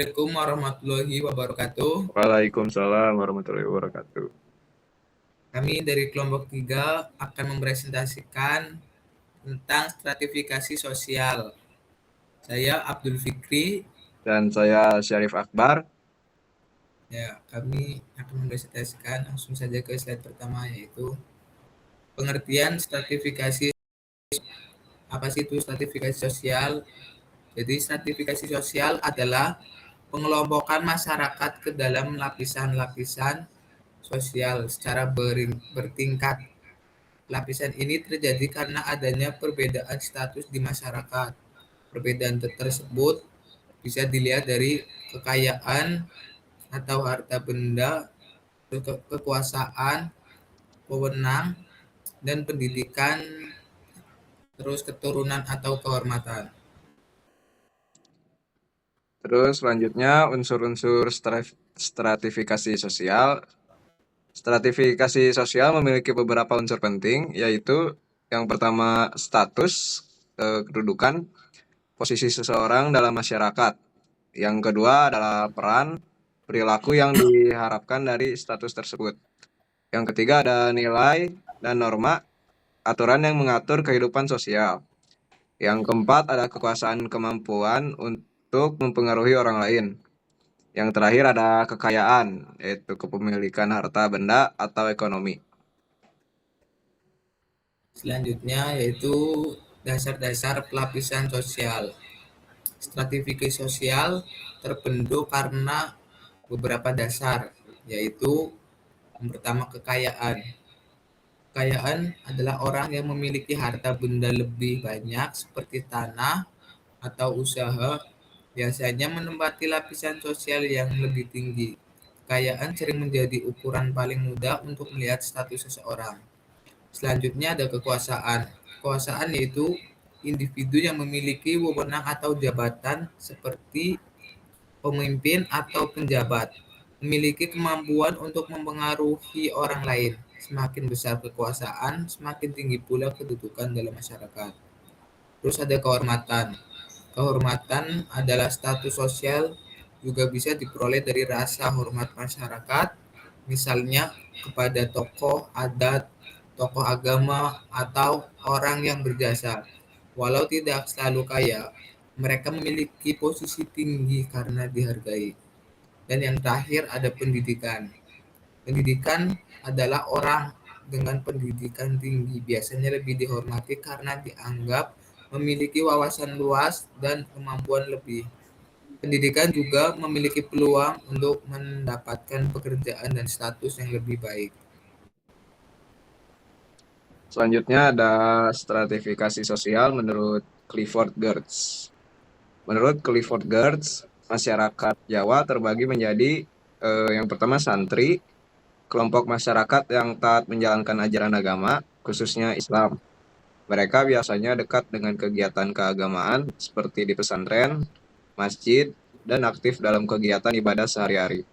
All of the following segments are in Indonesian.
Assalamualaikum warahmatullahi wabarakatuh. Waalaikumsalam warahmatullahi wabarakatuh. Kami dari kelompok 3 akan mempresentasikan tentang stratifikasi sosial. Saya Abdul Fikri. Dan saya Syarif Akbar. Ya, kami akan mempresentasikan langsung saja ke slide pertama, yaitu pengertian stratifikasi. Apa sih itu stratifikasi sosial? Jadi stratifikasi sosial adalah pengelompokan masyarakat ke dalam lapisan-lapisan sosial secara bertingkat. Lapisan ini terjadi karena adanya perbedaan status di masyarakat. Perbedaan tersebut bisa dilihat dari kekayaan atau harta benda, kekuasaan, wewenang, dan pendidikan, terus keturunan atau kehormatan. Terus selanjutnya unsur-unsur stratifikasi sosial. Stratifikasi sosial memiliki beberapa unsur penting, yaitu yang pertama status, kedudukan, posisi seseorang dalam masyarakat. Yang kedua adalah peran, perilaku yang diharapkan dari status tersebut. Yang ketiga ada nilai dan norma, aturan yang mengatur kehidupan sosial. Yang keempat ada kekuasaan kemampuan untuk mempengaruhi orang lain. Yang terakhir ada kekayaan, yaitu kepemilikan harta benda atau ekonomi. Selanjutnya yaitu dasar-dasar pelapisan sosial. Stratifikasi sosial terbentuk karena beberapa dasar, yaitu yang pertama kekayaan. Kekayaan adalah orang yang memiliki harta benda lebih banyak seperti tanah atau usaha, biasanya menempati lapisan sosial yang lebih tinggi. Kekayaan sering menjadi ukuran paling mudah untuk melihat status seseorang. Selanjutnya ada kekuasaan. Kekuasaan yaitu individu yang memiliki wewenang atau jabatan seperti pemimpin atau penjabat, memiliki kemampuan untuk mempengaruhi orang lain. Semakin besar kekuasaan, semakin tinggi pula kedudukan dalam masyarakat. Terus ada kehormatan. Kehormatan adalah status sosial, juga bisa diperoleh dari rasa hormat masyarakat, misalnya kepada tokoh adat, tokoh agama, atau orang yang berjasa. Walau tidak selalu kaya, mereka memiliki posisi tinggi karena dihargai. Dan yang terakhir ada pendidikan. Pendidikan adalah orang dengan pendidikan tinggi biasanya lebih dihormati karena dianggap memiliki wawasan luas dan kemampuan lebih. Pendidikan juga memiliki peluang untuk mendapatkan pekerjaan dan status yang lebih baik. Selanjutnya ada stratifikasi sosial menurut Clifford Geertz. Menurut Clifford Geertz, masyarakat Jawa terbagi menjadi yang pertama santri, kelompok masyarakat yang taat menjalankan ajaran agama, khususnya Islam. Mereka biasanya dekat dengan kegiatan keagamaan seperti di pesantren, masjid, dan aktif dalam kegiatan ibadah sehari-hari.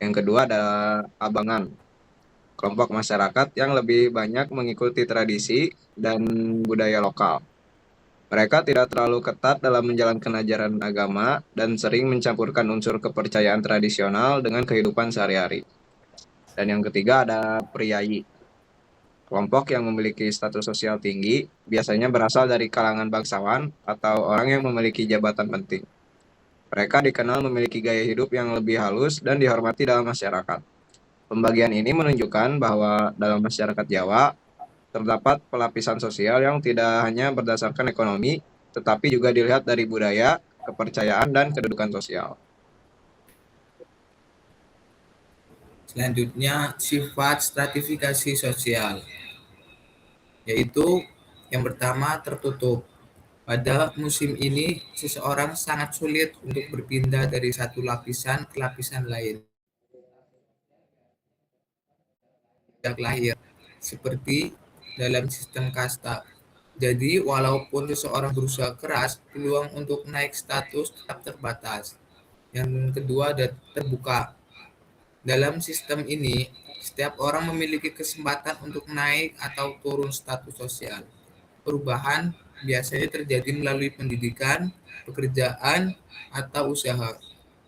Yang kedua adalah abangan, kelompok masyarakat yang lebih banyak mengikuti tradisi dan budaya lokal. Mereka tidak terlalu ketat dalam menjalankan ajaran agama dan sering mencampurkan unsur kepercayaan tradisional dengan kehidupan sehari-hari. Dan yang ketiga ada priyayi, kelompok yang memiliki status sosial tinggi, biasanya berasal dari kalangan bangsawan atau orang yang memiliki jabatan penting. Mereka dikenal memiliki gaya hidup yang lebih halus dan dihormati dalam masyarakat. Pembagian ini menunjukkan bahwa dalam masyarakat Jawa terdapat pelapisan sosial yang tidak hanya berdasarkan ekonomi, tetapi juga dilihat dari budaya, kepercayaan, dan kedudukan sosial. Selanjutnya, sifat stratifikasi sosial, yaitu yang pertama tertutup. Pada musim ini, seseorang sangat sulit untuk berpindah dari satu lapisan ke lapisan lain. Sejak lahir, seperti dalam sistem kasta. Jadi, walaupun seseorang berusaha keras, peluang untuk naik status tetap terbatas. Yang kedua ada terbuka. Dalam sistem ini, setiap orang memiliki kesempatan untuk naik atau turun status sosial. Perubahan biasanya terjadi melalui pendidikan, pekerjaan, atau usaha.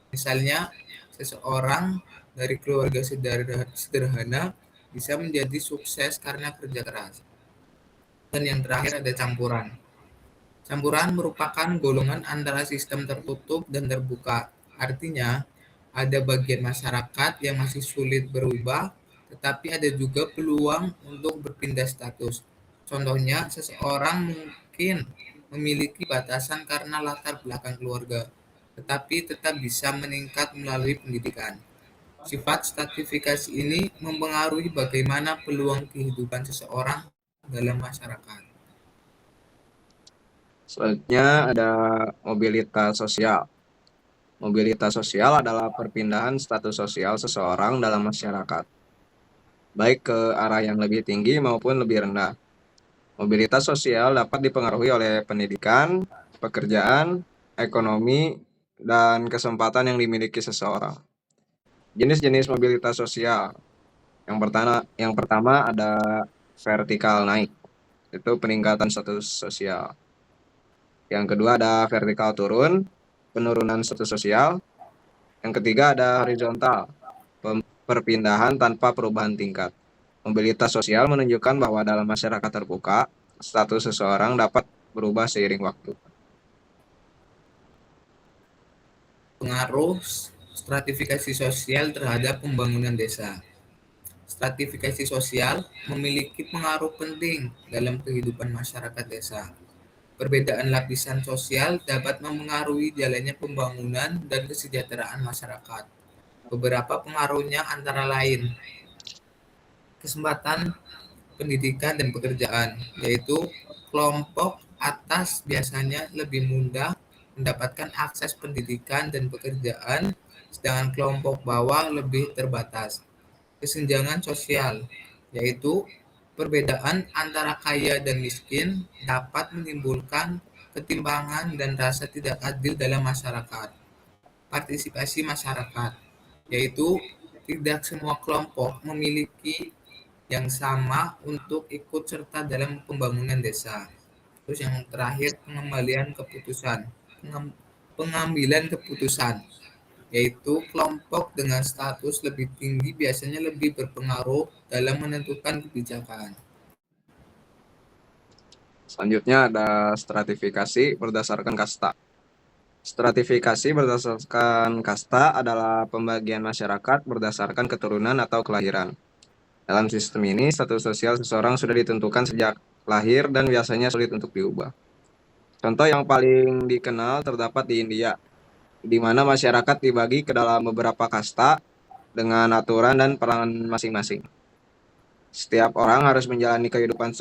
Misalnya, seseorang dari keluarga sederhana bisa menjadi sukses karena kerja keras. Dan yang terakhir ada campuran. Campuran merupakan golongan antara sistem tertutup dan terbuka. Artinya, ada bagian masyarakat yang masih sulit berubah, tetapi ada juga peluang untuk berpindah status. Contohnya, seseorang mungkin memiliki batasan karena latar belakang keluarga, tetapi tetap bisa meningkat melalui pendidikan. Sifat stratifikasi ini mempengaruhi bagaimana peluang kehidupan seseorang dalam masyarakat. Selanjutnya ada mobilitas sosial. Mobilitas sosial adalah perpindahan status sosial seseorang dalam masyarakat, baik ke arah yang lebih tinggi maupun lebih rendah. Mobilitas sosial dapat dipengaruhi oleh pendidikan, pekerjaan, ekonomi, dan kesempatan yang dimiliki seseorang. Jenis-jenis mobilitas sosial. Yang pertama ada vertikal naik, itu peningkatan status sosial. Yang kedua ada vertikal turun, penurunan status sosial. Yang ketiga ada horizontal, perpindahan tanpa perubahan tingkat. Mobilitas sosial menunjukkan bahwa dalam masyarakat terbuka, status seseorang dapat berubah seiring waktu. Pengaruh stratifikasi sosial terhadap pembangunan desa. Stratifikasi sosial memiliki pengaruh penting dalam kehidupan masyarakat desa. Perbedaan lapisan sosial dapat memengaruhi jalannya pembangunan dan kesejahteraan masyarakat. Beberapa pengaruhnya antara lain kesempatan pendidikan dan pekerjaan, yaitu kelompok atas biasanya lebih mudah mendapatkan akses pendidikan dan pekerjaan, sedangkan kelompok bawah lebih terbatas. Kesenjangan sosial, yaitu perbedaan antara kaya dan miskin dapat menimbulkan ketimpangan dan rasa tidak adil dalam masyarakat. Partisipasi masyarakat, yaitu tidak semua kelompok memiliki yang sama untuk ikut serta dalam pembangunan desa. Terus yang terakhir pengambilan keputusan, yaitu kelompok dengan status lebih tinggi biasanya lebih berpengaruh dalam menentukan kebijakan. Selanjutnya ada stratifikasi berdasarkan kasta. Stratifikasi berdasarkan kasta adalah pembagian masyarakat berdasarkan keturunan atau kelahiran. Dalam sistem ini, status sosial seseorang sudah ditentukan sejak lahir dan biasanya sulit untuk diubah. Contoh yang paling dikenal terdapat di India, di mana masyarakat dibagi ke dalam beberapa kasta dengan aturan dan peran masing-masing. Setiap orang harus menjalani kehidupan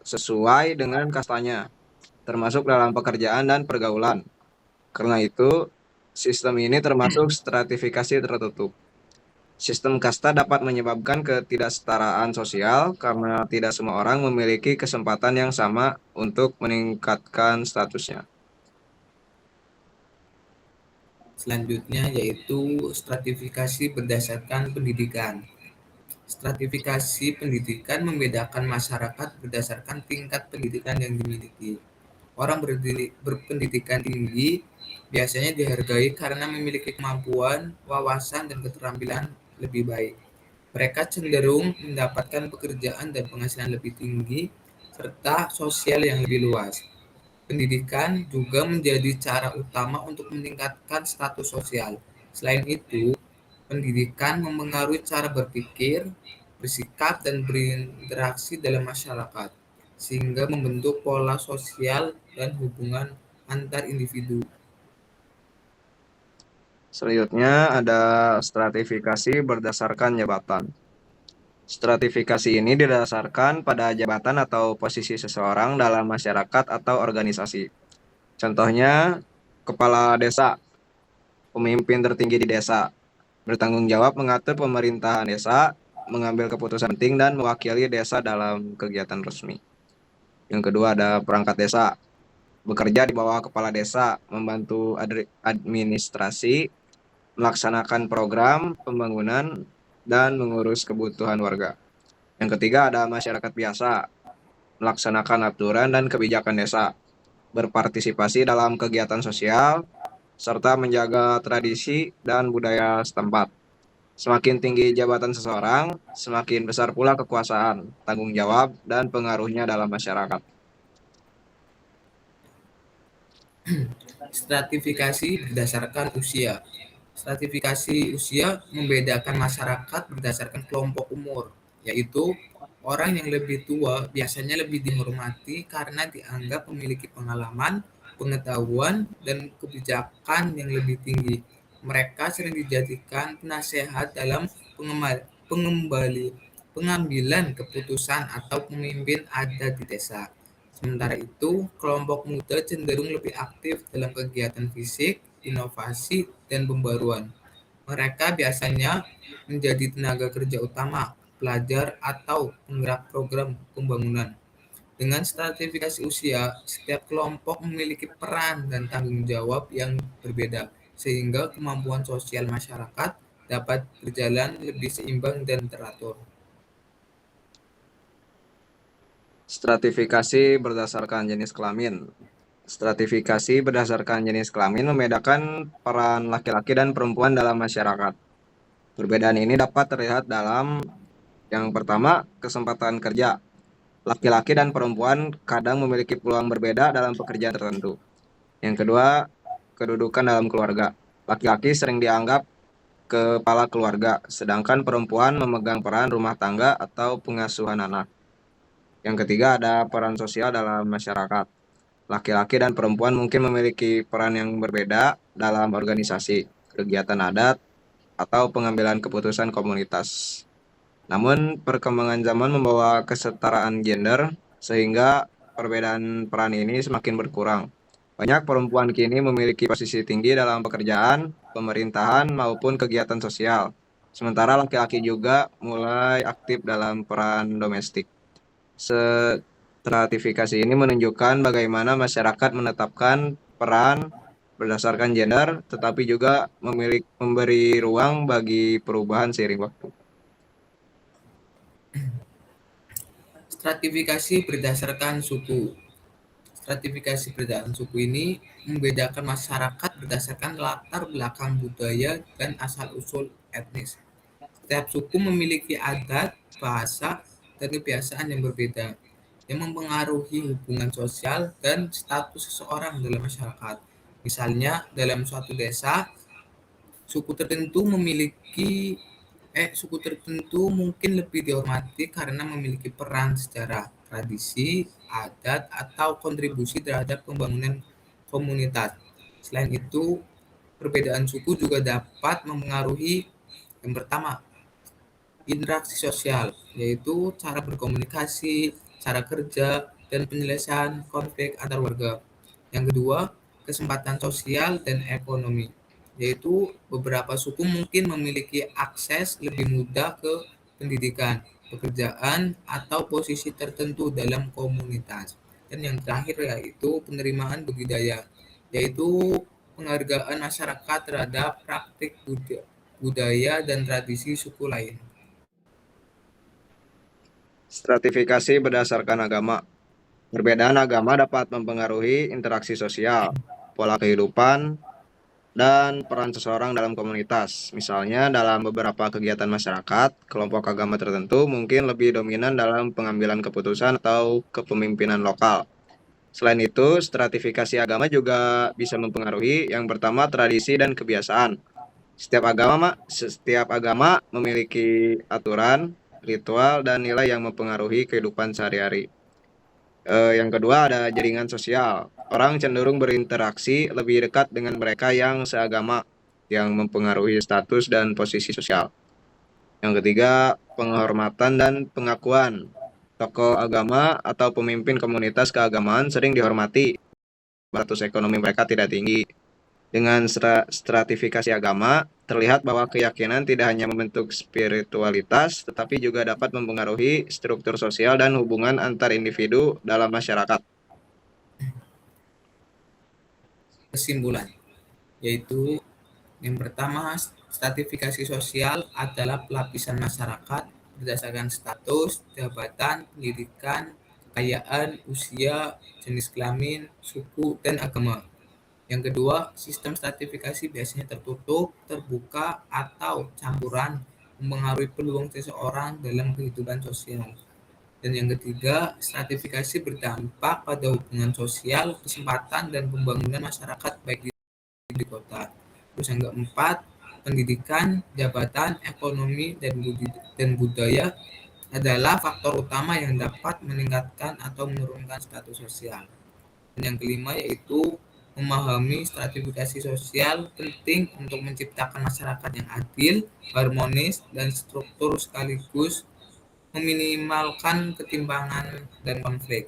sesuai dengan kastanya, termasuk dalam pekerjaan dan pergaulan. Karena itu, sistem ini termasuk stratifikasi tertutup. Sistem kasta dapat menyebabkan ketidaksetaraan sosial karena tidak semua orang memiliki kesempatan yang sama untuk meningkatkan statusnya. Selanjutnya yaitu stratifikasi berdasarkan pendidikan. Stratifikasi pendidikan membedakan masyarakat berdasarkan tingkat pendidikan yang dimiliki. Orang berpendidikan tinggi biasanya dihargai karena memiliki kemampuan, wawasan, dan keterampilan lebih baik. Mereka cenderung mendapatkan pekerjaan dan penghasilan lebih tinggi, serta sosial yang lebih luas. Pendidikan juga menjadi cara utama untuk meningkatkan status sosial. Selain itu, pendidikan memengaruhi cara berpikir, bersikap, dan berinteraksi dalam masyarakat, sehingga membentuk pola sosial dan hubungan antar individu. Selanjutnya ada stratifikasi berdasarkan jabatan. Stratifikasi ini didasarkan pada jabatan atau posisi seseorang dalam masyarakat atau organisasi. Contohnya, kepala desa, pemimpin tertinggi di desa, bertanggung jawab mengatur pemerintahan desa, mengambil keputusan penting, dan mewakili desa dalam kegiatan resmi. Yang kedua ada perangkat desa, bekerja di bawah kepala desa, membantu administrasi, melaksanakan program pembangunan, dan mengurus kebutuhan warga. Yang ketiga ada masyarakat biasa, melaksanakan aturan dan kebijakan desa, berpartisipasi dalam kegiatan sosial, serta menjaga tradisi dan budaya setempat. Semakin tinggi jabatan seseorang, semakin besar pula kekuasaan, tanggung jawab, dan pengaruhnya dalam masyarakat. Stratifikasi berdasarkan usia. Stratifikasi usia membedakan masyarakat berdasarkan kelompok umur, yaitu orang yang lebih tua biasanya lebih dihormati karena dianggap memiliki pengalaman, pengetahuan, dan kebijakan yang lebih tinggi. Mereka sering dijadikan penasehat dalam pengambilan keputusan atau pemimpin adat di desa. Sementara itu, kelompok muda cenderung lebih aktif dalam kegiatan fisik, inovasi, dan pembaruan. Mereka biasanya menjadi tenaga kerja utama, pelajar, atau penggerak program pembangunan. Dengan stratifikasi usia, setiap kelompok memiliki peran dan tanggung jawab yang berbeda, sehingga kemampuan sosial masyarakat dapat berjalan lebih seimbang dan teratur. Stratifikasi berdasarkan jenis kelamin. Stratifikasi berdasarkan jenis kelamin membedakan peran laki-laki dan perempuan dalam masyarakat. Perbedaan ini dapat terlihat dalam yang pertama, kesempatan kerja. Laki-laki dan perempuan kadang memiliki peluang berbeda dalam pekerjaan tertentu. Yang kedua, kedudukan dalam keluarga. Laki-laki sering dianggap kepala keluarga, sedangkan perempuan memegang peran rumah tangga atau pengasuhan anak. Yang ketiga, ada peran sosial dalam masyarakat. Laki-laki dan perempuan mungkin memiliki peran yang berbeda dalam organisasi, kegiatan adat, atau pengambilan keputusan komunitas. Namun, perkembangan zaman membawa kesetaraan gender, sehingga perbedaan peran ini semakin berkurang. Banyak perempuan kini memiliki posisi tinggi dalam pekerjaan, pemerintahan, maupun kegiatan sosial. Sementara laki-laki juga mulai aktif dalam peran domestik. Stratifikasi ini menunjukkan bagaimana masyarakat menetapkan peran berdasarkan gender, tetapi juga memberi ruang bagi perubahan seiring waktu. Stratifikasi berdasarkan suku. Stratifikasi berdasarkan suku ini membedakan masyarakat berdasarkan latar belakang budaya dan asal-usul etnis. Setiap suku memiliki adat, bahasa, dan kebiasaan yang berbeda, yang mempengaruhi hubungan sosial dan status seseorang dalam masyarakat. Misalnya, dalam suatu desa, suku tertentu memiliki suku tertentu mungkin lebih dihormati karena memiliki peran secara tradisi, adat, atau kontribusi terhadap pembangunan komunitas. Selain itu, perbedaan suku juga dapat mempengaruhi yang pertama, interaksi sosial, yaitu cara berkomunikasi, cara kerja, dan penyelesaian konflik antar warga. Yang kedua, kesempatan sosial dan ekonomi, yaitu beberapa suku mungkin memiliki akses lebih mudah ke pendidikan, pekerjaan, atau posisi tertentu dalam komunitas. Dan yang terakhir yaitu penerimaan budaya, yaitu penghargaan masyarakat terhadap praktik budaya dan tradisi suku lain. Stratifikasi berdasarkan agama. Perbedaan agama dapat mempengaruhi interaksi sosial, pola kehidupan, dan peran seseorang dalam komunitas. Misalnya, dalam beberapa kegiatan masyarakat, kelompok agama tertentu mungkin lebih dominan dalam pengambilan keputusan atau kepemimpinan lokal. Selain itu, stratifikasi agama juga bisa mempengaruhi yang pertama tradisi dan kebiasaan. Setiap agama memiliki aturan, ritual, dan nilai yang mempengaruhi kehidupan sehari-hari. Yang kedua ada jaringan sosial. Orang cenderung berinteraksi lebih dekat dengan mereka yang seagama, yang mempengaruhi status dan posisi sosial. Yang ketiga, penghormatan dan pengakuan. Tokoh agama atau pemimpin komunitas keagamaan sering dihormati, status ekonomi mereka tidak tinggi. Dengan stratifikasi agama, terlihat bahwa keyakinan tidak hanya membentuk spiritualitas, tetapi juga dapat mempengaruhi struktur sosial dan hubungan antar individu dalam masyarakat. Kesimpulan, yaitu yang pertama, stratifikasi sosial adalah pelapisan masyarakat berdasarkan status, jabatan, pendidikan, kekayaan, usia, jenis kelamin, suku, dan agama. Yang kedua, sistem stratifikasi biasanya tertutup, terbuka, atau campuran, mempengaruhi peluang seseorang dalam kehidupan sosial. Dan yang ketiga, stratifikasi berdampak pada hubungan sosial, kesempatan, dan pembangunan masyarakat baik di kota. Terus yang keempat, pendidikan, jabatan, ekonomi, dan budaya adalah faktor utama yang dapat meningkatkan atau menurunkan status sosial. Dan yang kelima yaitu memahami stratifikasi sosial penting untuk menciptakan masyarakat yang adil, harmonis, dan struktur sekaligus meminimalkan ketimpangan dan konflik.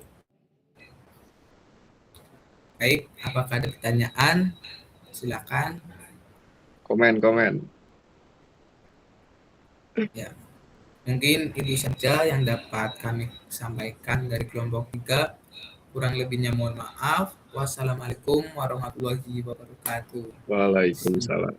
Baik, apakah ada pertanyaan? Silakan. Komen. Ya, mungkin itu saja yang dapat kami sampaikan dari kelompok 3. Kurang lebihnya mohon maaf. Wassalamualaikum warahmatullahi wabarakatuh. Waalaikumsalam.